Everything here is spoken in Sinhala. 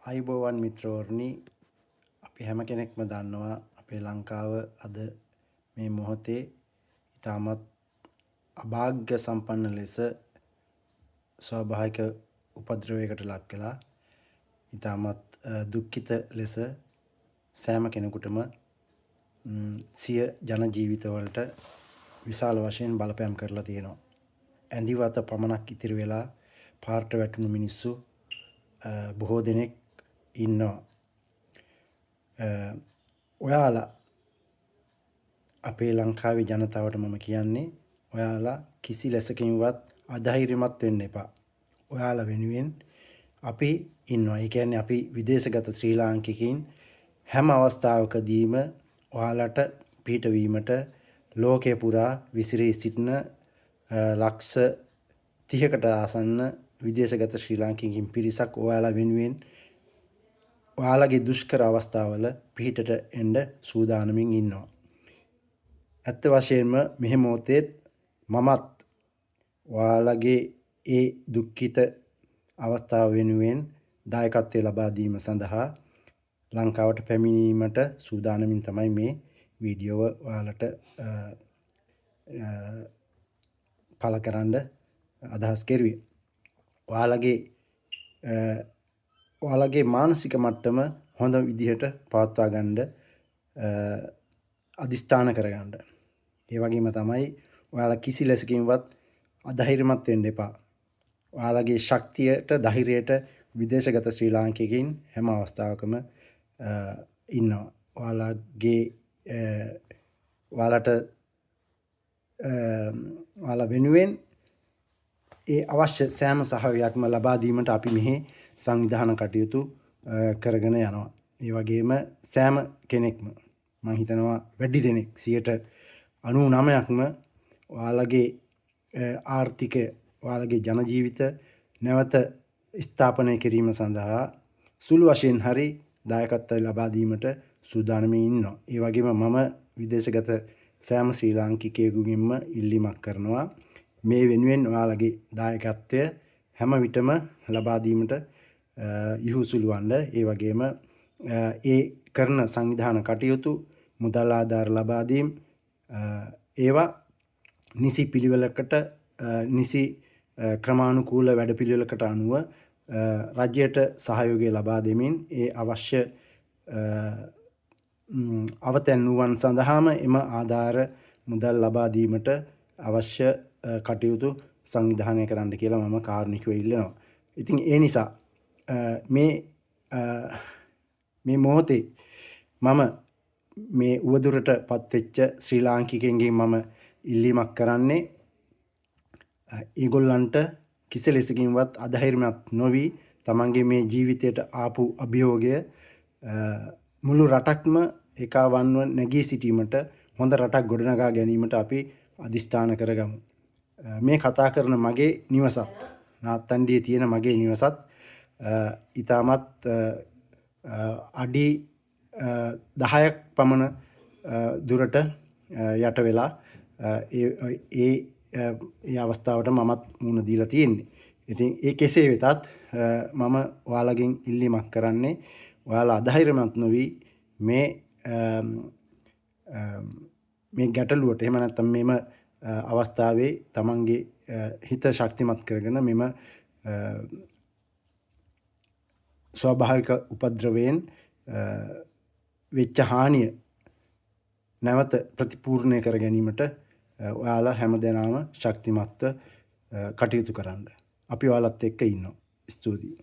අයිබෝවන් මිත්‍රවරුනි අපි හැම කෙනෙක්ම දන්නවා අපේ ලංකාව අද මේ මොහොතේ ඉතාමත් අභාග්‍ය සම්පන්න ලෙස ස්වාභාවික උපද්‍රවයකට ලක් වෙලා ඉතාමත් දුක්ඛිත ලෙස සෑම කෙනෙකුටම සිය ජන ජීවිතවලට විශාල වශයෙන් බලපෑම් කරලා තියෙනවා. ඇඳිවත පමණක් ඉතිරි වෙලා පාරට වැටුණු මිනිස්සු බොහෝ දෙනෙක් ඉන්නවා. ඔයාලා අපේ ලංකාවේ ජනතාවට මම කියන්නේ ඔයාලා කිසි ලෙසකින්වත් අධෛර්යමත් වෙන්න එපා. ඔයාලා වෙනුවෙන් අපි ඉන්නවා. ඒ කියන්නේ අපි විදේශගත ශ්‍රී ලාංකිකයින් හැම අවස්ථාවකදීම ඔයාලට පිටවීමට ලෝකේ පුරා විසිරී සිටින ලක්ෂ 30කට ආසන්න විදේශගත ශ්‍රී ලාංකිකයින් පිරිසක් ඔයාලා වෙනුවෙන් ඔයාලගේ දුෂ්කර අවස්ථාවල පිටට එන්න සූදානමින් ඉන්නවා. ඇත්ත වශයෙන්ම මෙහි මොහොතේ මමත් ඔයාලගේ ඒ දුක්ඛිත අවස්ථාව වෙනුවෙන් දායකත්වය ලබා දීම සඳහා ලංකාවට පැමිණීමට සූදානමින් තමයි මේ වීඩියෝව ඔයාලට පළ කරන්න අදහස් කෙරුවේ. ඔයාලගේ මානසික මට්ටම හොඳ විදිහට පවත්වා ගන්න අදිස්ථාන කරගන්න. ඒ වගේම තමයි ඔයාලා කිසි ලෙසකින්වත් අධෛර්යමත් වෙන්න එපා. ඔයාලගේ ශක්තියට ධෛර්යයට විදේශගත ශ්‍රී ලාංකිකයින් හැම අවස්ථාවකම ඉන්නවා. ඔයාලා වෙනුවෙන් ඒ අවශ්‍ය සෑම සහයෝගයක්ම ලබා දීමට අපි මෙහි සංවිධාන කටයුතු කරගෙන යනවා. ඒ වගේම සෑම කෙනෙක්ම මම හිතනවා වැඩි දෙනෙක් 99%ක්ම ඔයාලගේ ආර්ථිකය ඔයාලගේ ජන ජීවිත නැවත ස්ථාපනය කිරීම සඳහා සුළු වශයෙන් හරි දායකත්වය ලබා දීමට සූදානම්ව ඉන්නවා. ඒ වගේම මම විදේශගත සෑම ශ්‍රී ලාංකිකයෙකුගෙන්ම ඉල්ලීමක් කරනවා මේ වෙනුවෙන් ඔයාලගේ දායකත්වය හැම විටම ලබා දීමට යහුසුළු වන්න. ඒ වගේම ඒ කරන සංවිධාන කටයුතු මුදල් ආධාර ලබා දීම ඒවා නිසි පිළිවෙලකට නිසි ක්‍රමානුකූල වැඩපිළිවෙලකට අනුව රජයට සහයෝගය ලබා දෙමින් ඒ අවශ්‍ය අවතැන්නුවන් සඳහාම එම ආධාර මුදල් ලබා දීමට අවශ්‍ය කටයුතු සංවිධානය කරන්න කියලා මම කාරුණිකව ඉල්ලනවා. ඉතින් ඒ නිසා මේ මොහොතේ මම මේ උවදුරට පත්වෙච්ච ශ්‍රී ලාංකිකයන්ගෙන් මම ඉල්ලීමක් කරන්නේ ඒගොල්ලන්ට කිසි ලෙසකින්වත් අධෛර්යමත් නොවි තමන්ගේ මේ ජීවිතයට ආපු අභියෝගය මුළු රටක්ම එකවන්ව නැගී සිටීමට හොඳ රටක් ගොඩනගා ගැනීමට අපි අදිස්ථාන කරගමු. මේ කතා කරන මගේ නිවසත් නාත්තන්ඩියේ තියෙන මගේ නිවසත් ඉතාමත් අඩි 10ක් පමණ දුරට යට වෙලා ඒ අවස්ථාවට මමත් මුණ දීලා තියෙන්නේ. ඉතින් ඒ කෙසේ වෙතත් මම ඔයාලගෙන් ඉල්ලීමක් කරන්නේ ඔයාලා අධෛර්යමත් නොවි මේ ගැටලුවට එහෙම නැත්නම් මෙම අවස්ථාවේ තමන්ගේ හිත ශක්තිමත් කරගෙන මෙම ස්වාභාවික උපද්‍රවයෙන් වෙච්ච හානිය නැවත ප්‍රතිපූර්ණය කර ගැනීමට ඔයාලා හැමදෙනාම ශක්තිමත්ව කටයුතු කරන්න. අපි ඔයාලත් එක්ක ඉන්නවා. ස්තුතියි.